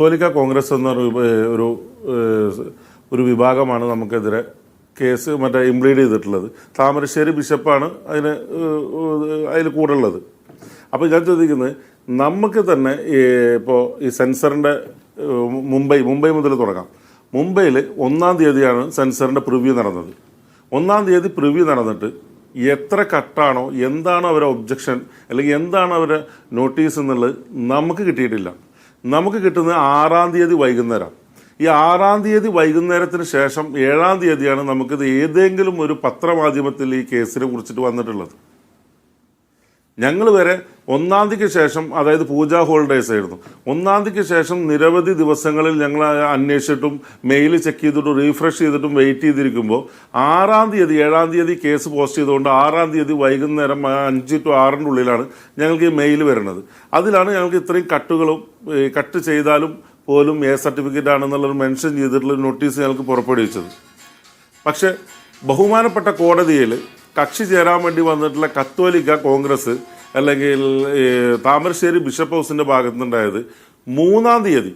കത്തോലിക്ക കോൺഗ്രസ് എന്ന ഒരു ഒരു വിഭാഗമാണ് നമുക്കെതിരെ കേസ് ഇംപ്ലീഡ് ചെയ്തിട്ടുള്ളത്. താമരശ്ശേരി ബിഷപ്പാണ് അതിൽ കൂടെ ഉള്ളത്. അപ്പോൾ ഞാൻ ചോദിക്കുന്നത്, നമുക്ക് തന്നെ ഇപ്പോൾ ഈ സെൻസറിൻ്റെ മുംബൈ മുതൽ തുടങ്ങാം. മുംബൈയിൽ 1-ാം തീയതിയാണ് സെൻസറിൻ്റെ പ്രിവ്യൂ നടന്നത്. 1-ാം തീയതി പ്രിവ്യൂ നടന്നിട്ട് എത്ര കട്ടാണോ, എന്താണോ അവരുടെ ഒബ്ജക്ഷൻ അല്ലെങ്കിൽ എന്താണ് അവരുടെ നോട്ടീസ് എന്നുള്ളത് നമുക്ക് കിട്ടിയിട്ടില്ല. നമുക്ക് കിട്ടുന്നത് 6-ാം തീയതി വൈകുന്നേരം. ഈ 6-ാം തീയതി വൈകുന്നേരത്തിന് ശേഷം 7-ാം തീയതിയാണ് നമുക്കിത് ഏതെങ്കിലും ഒരു പത്രമാധ്യമത്തിൽ ഈ കേസിനെ കുറിച്ചിട്ട് വന്നിട്ടുള്ളത്. ഞങ്ങൾ വരെ 1-ാം തീയതിക്ക് ശേഷം, അതായത് പൂജാ ഹോളിഡേയ്സ് ആയിരുന്നു, 1-ാം തീയതിക്ക് ശേഷം നിരവധി ദിവസങ്ങളിൽ ഞങ്ങൾ അന്വേഷിച്ചിട്ടും മെയിൽ ചെക്ക് ചെയ്തിട്ടും റീഫ്രഷ് ചെയ്തിട്ടും വെയിറ്റ് ചെയ്തിരിക്കുമ്പോൾ 6-ാം തീയതി 7-ാം തീയതി കേസ് പോസ്റ്റ് ചെയ്തുകൊണ്ട് 6-ാം തീയതി വൈകുന്നേരം 5 to 6 ഉള്ളിലാണ് ഞങ്ങൾക്ക് ഈ മെയിൽ വരുന്നത്. അതിലാണ് ഞങ്ങൾക്ക് ഇത്രയും കട്ട് ചെയ്താലും പോലും സർട്ടിഫിക്കറ്റ് ആണെന്നുള്ളത് മെൻഷൻ ചെയ്തിട്ടുള്ള നോട്ടീസ് ഞങ്ങൾക്ക് പുറപ്പെടുവിച്ചത്. പക്ഷേ ബഹുമാനപ്പെട്ട കോടതിയിൽ കക്ഷി ചേരാൻ വേണ്ടി വന്നിട്ടുള്ള കത്തോലിക്ക കോൺഗ്രസ് അല്ലെങ്കിൽ താമരശ്ശേരി ബിഷപ്പ് ഹൗസിൻ്റെ ഭാഗത്തുനിന്നുണ്ടായത് 3-ാം തീയതി,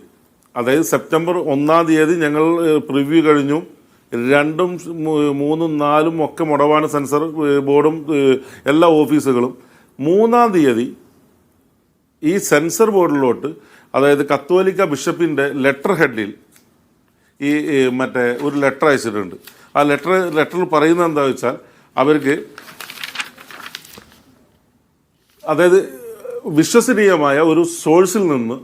അതായത് സെപ്റ്റംബർ 1-ാം തീയതി ഞങ്ങൾ പ്രിവ്യൂ കഴിഞ്ഞു. 2, 3, 4 ഒക്കെ മുടവാണ് സെൻസർ ബോർഡും എല്ലാ ഓഫീസുകളും. 3-ാം തീയതി ഈ സെൻസർ ബോർഡിലോട്ട്, അതായത് കത്തോലിക്ക ബിഷപ്പിൻ്റെ ലെറ്റർ ഹെഡിൽ ഒരു ലെറ്റർ അയച്ചിട്ടുണ്ട്. ആ ലെറ്ററിൽ പറയുന്നത് എന്താ വെച്ചാൽ, അവർക്ക് അതായത് വിശ്വസനീയമായ ഒരു സോഴ്സിൽ നിന്ന്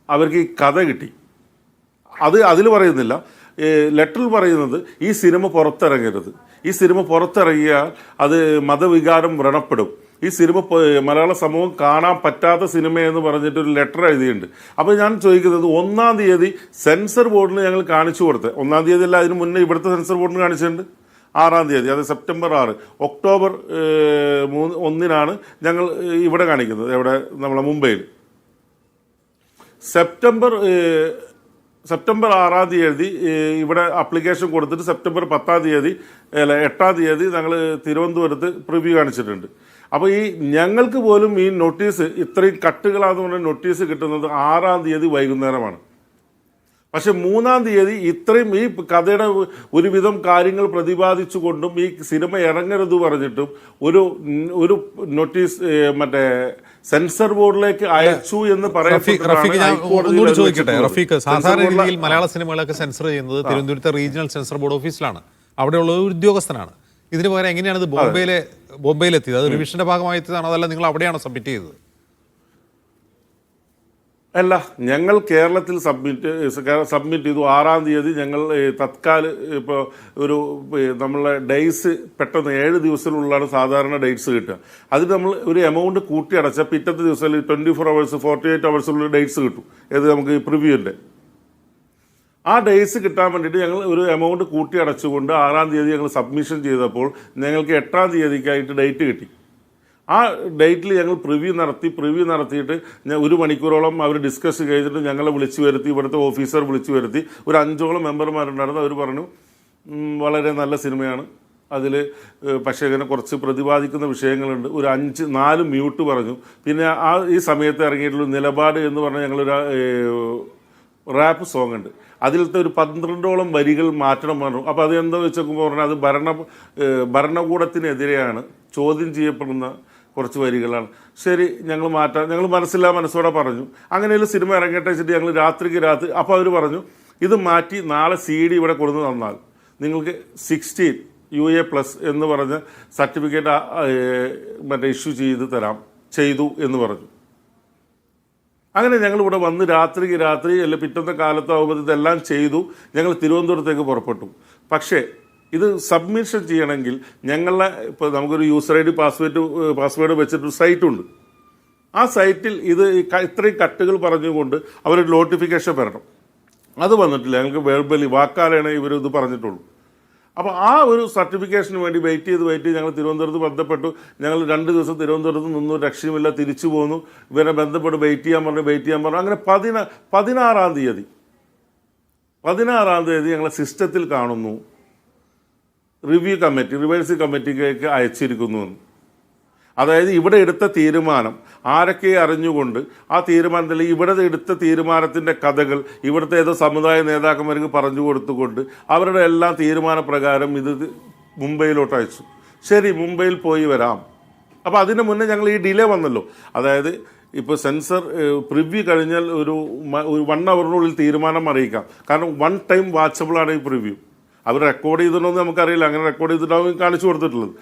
അവർക്ക് ഈ കഥ കിട്ടി. അതിൽ പറയുന്നില്ല. ലെറ്ററിൽ പറയുന്നത് ഈ സിനിമ പുറത്തിറങ്ങരുത്, ഈ സിനിമ പുറത്തിറങ്ങിയാൽ അത് മതവികാരം വ്രണപ്പെടും, ഈ സിനിമ മലയാള സമൂഹം കാണാൻ പറ്റാത്ത സിനിമയെന്ന് പറഞ്ഞിട്ടൊരു ലെറ്റർ എഴുതിയിട്ടുണ്ട്. അപ്പോൾ ഞാൻ ചോദിക്കുന്നത്, 1-ാം തീയതി സെൻസർ ബോർഡിന് ഞങ്ങൾ കാണിച്ചു കൊടുത്തത്, 1-ാം തീയതി അല്ല, അതിന് മുന്നേ ഇവിടുത്തെ സെൻസർ ബോർഡിന് കാണിച്ചിട്ടുണ്ട്. 6-ാം തീയതി, അത് സെപ്റ്റംബർ 6. ഒക്ടോബർ 1-നാണ് ഞങ്ങൾ ഇവിടെ കാണിക്കുന്നത്, ഇവിടെ നമ്മളെ മുംബൈയിൽ. സെപ്റ്റംബർ 6-ാം തീയതി ഇവിടെ അപ്ലിക്കേഷൻ കൊടുത്തിട്ട് സെപ്റ്റംബർ 10-ാം തീയതി 8-ാം തീയതി ഞങ്ങൾ തിരുവനന്തപുരത്ത് പ്രിവ്യൂ കാണിച്ചിട്ടുണ്ട്. അപ്പോൾ ഈ ഞങ്ങൾക്ക് പോലും ഈ നോട്ടീസ്, ഇത്രയും കട്ടുകളാന്ന് പറഞ്ഞ നോട്ടീസ് കിട്ടുന്നത് 6-ാം തീയതി വൈകുന്നേരമാണ്. പക്ഷെ 3-ാം തീയതി ഇത്രയും ഈ കഥയുടെ ഒരുവിധം കാര്യങ്ങൾ പ്രതിപാദിച്ചുകൊണ്ടും ഈ സിനിമ ഇറങ്ങരുത് പറഞ്ഞിട്ടും ഒരു നോട്ടീസ് സെൻസർ ബോർഡിലേക്ക് അയച്ചു എന്ന് ചോദിക്കട്ടെ റഫീഖ്, സാധാരണ രീതിയിൽ മലയാള സിനിമകളൊക്കെ സെൻസർ ചെയ്യുന്നത് തിരുവനന്തപുരത്തെ റീജിയണൽ സെൻസർ ബോർഡ് ഓഫീസിലാണ്. അവിടെയുള്ള ഒരു ഉദ്യോഗസ്ഥനാണ്. ഇതിന് പകരം എങ്ങനെയാണ് ഇത് ബോംബെയിലെത്തിയത്? അത് റിവിഷന്റെ ഭാഗമായി എത്തിയതാണോ, അതല്ല നിങ്ങൾ അവിടെയാണോ സബ്മിറ്റ് ചെയ്തത്? അല്ല, ഞങ്ങൾ കേരളത്തിൽ സബ്മിറ്റ് ചെയ്തു. 6-ാം തീയതി ഞങ്ങൾ തത്കാൽ ഇപ്പോൾ നമ്മളെ ഡേയ്സ് പെട്ടെന്ന് 7 ദിവസത്തിനുള്ളിലാണ് സാധാരണ ഡേറ്റ്സ് കിട്ടുക. അതിൽ നമ്മൾ ഒരു എമൗണ്ട് കൂട്ടി അടച്ചാൽ പിറ്റത്തെ ദിവസം 24 hours 48 hours ഡേറ്റ്സ് കിട്ടും. ഏത് നമുക്ക് പ്രിവ്യൂവിൻ്റെ ആ ഡേയ്സ് കിട്ടാൻ വേണ്ടിയിട്ട് ഞങ്ങൾ ഒരു എമൗണ്ട് കൂട്ടി അടച്ചുകൊണ്ട് 6-ാം തീയതി ഞങ്ങൾ സബ്മിഷൻ ചെയ്തപ്പോൾ ഞങ്ങൾക്ക് 8-ാം തീയതിക്കായിട്ട് ഡേറ്റ് കിട്ടി. ആ ഡേറ്റിൽ ഞങ്ങൾ പ്രിവ്യൂ നടത്തിയിട്ട് 1 മണിക്കൂറോളം അവർ ഡിസ്കസ് ചെയ്തിട്ട് ഞങ്ങളെ വിളിച്ചു വരുത്തി, ഇവിടുത്തെ ഓഫീസർ വിളിച്ചു വരുത്തി. ഒരു 5ഓളം മെമ്പർമാരുണ്ടായിരുന്നു. അവർ പറഞ്ഞു വളരെ നല്ല സിനിമയാണ്, അതിൽ പക്ഷേ ഇങ്ങനെ കുറച്ച് പ്രതിപാദിക്കുന്ന വിഷയങ്ങളുണ്ട്. ഒരു 4 മ്യൂട്ട് പറഞ്ഞു. പിന്നെ ഈ സമയത്ത് ഇറങ്ങിയിട്ടുള്ള നിലപാട് എന്ന് പറഞ്ഞാൽ ഞങ്ങളൊരു റാപ്പ് സോങ് ഉണ്ട്, അതിലത്തെ ഒരു 12ഓളം വരികൾ മാറ്റണം പറഞ്ഞു. അപ്പോൾ അത് എന്താ വെച്ചോക്കുമ്പോൾ പറഞ്ഞാൽ അത് ഭരണകൂടത്തിനെതിരെയാണ്, ചോദ്യം ചെയ്യപ്പെടുന്ന കുറച്ച് വരികളാണ്. ശരി, ഞങ്ങൾ മാറ്റാം, ഞങ്ങൾ മനസ്സോടെ പറഞ്ഞു. അങ്ങനെയുള്ള സിനിമ ഇറങ്ങട്ടെ വെച്ചിട്ട് ഞങ്ങൾ രാത്രി. അപ്പോൾ അവർ പറഞ്ഞു, ഇത് മാറ്റി നാളെ CD ഇവിടെ കൊടുന്ന് തന്നാൽ നിങ്ങൾക്ക് 16 UA+ എന്ന് പറഞ്ഞ സർട്ടിഫിക്കറ്റ് ഇഷ്യൂ ചെയ്തു എന്ന് പറഞ്ഞു. അങ്ങനെ ഞങ്ങളിവിടെ വന്ന് രാത്രി അല്ല പിറ്റത്തെ കാലത്താകുമ്പോൾ ഇതെല്ലാം ചെയ്തു ഞങ്ങൾ തിരുവനന്തപുരത്തേക്ക് പുറപ്പെട്ടു. പക്ഷേ ഇത് സബ്മിഷൻ ചെയ്യണമെങ്കിൽ ഞങ്ങളെ ഇപ്പോൾ നമുക്കൊരു യൂസർ ID പാസ്വേഡ് വെച്ചിട്ടൊരു സൈറ്റുണ്ട്. ആ സൈറ്റിൽ ഇത്രയും കട്ടുകൾ പറഞ്ഞുകൊണ്ട് അവരൊരു നോട്ടിഫിക്കേഷൻ വരണം. അത് വന്നിട്ടില്ല. ഞങ്ങൾക്ക് വെർബലി വാക്കാലാണ് ഇവരിത് പറഞ്ഞിട്ടുള്ളൂ. അപ്പോൾ ആ ഒരു സർട്ടിഫിക്കേഷന് വേണ്ടി വെയിറ്റ് ചെയ്ത് ഞങ്ങൾ തിരുവനന്തപുരത്ത് ബന്ധപ്പെട്ടു. ഞങ്ങൾ 2 ദിവസം തിരുവനന്തപുരത്ത് നിന്നു, രക്ഷയുമില്ല, തിരിച്ചു പോന്നു. ഇവരെ ബന്ധപ്പെട്ട് വെയിറ്റ് ചെയ്യാൻ പറഞ്ഞു. അങ്ങനെ 16-ാം തീയതി ഞങ്ങളെ സിസ്റ്റത്തിൽ കാണുന്നു റിവ്യൂസി കമ്മിറ്റിക്ക് അയച്ചിരിക്കുന്നു എന്ന്. അതായത് ഇവിടെ എടുത്ത തീരുമാനം ആരൊക്കെ അറിഞ്ഞുകൊണ്ട് ആ തീരുമാനത്തിൽ ഇവിടെ എടുത്ത തീരുമാനത്തിൻ്റെ കഥകൾ ഇവിടുത്തെ ഏതോ സമുദായ നേതാക്കന്മാർക്ക് പറഞ്ഞു കൊടുത്തുകൊണ്ട് അവരുടെ എല്ലാം തീരുമാനപ്രകാരം ഇത് മുംബൈയിലോട്ട് അയച്ചു. ശരി, മുംബൈയിൽ പോയി വരാം. അപ്പോൾ അതിന് മുന്നേ ഞങ്ങൾ ഈ ഡിലേ വന്നല്ലോ. അതായത് ഇപ്പോൾ സെൻസർ പ്രിവ്യൂ കഴിഞ്ഞാൽ ഒരു 1 അവറിനുള്ളിൽ തീരുമാനം അറിയിക്കാം. കാരണം 1 ടൈം വാച്ചബിളാണ് ഈ പ്രിവ്യൂ. അവർ റെക്കോർഡ് ചെയ്തിട്ടുണ്ടോ എന്ന് നമുക്കറിയില്ല. അങ്ങനെ റെക്കോർഡ് ചെയ്തിട്ടാവും കാണിച്ചു കൊടുത്തിട്ടുള്ളത്.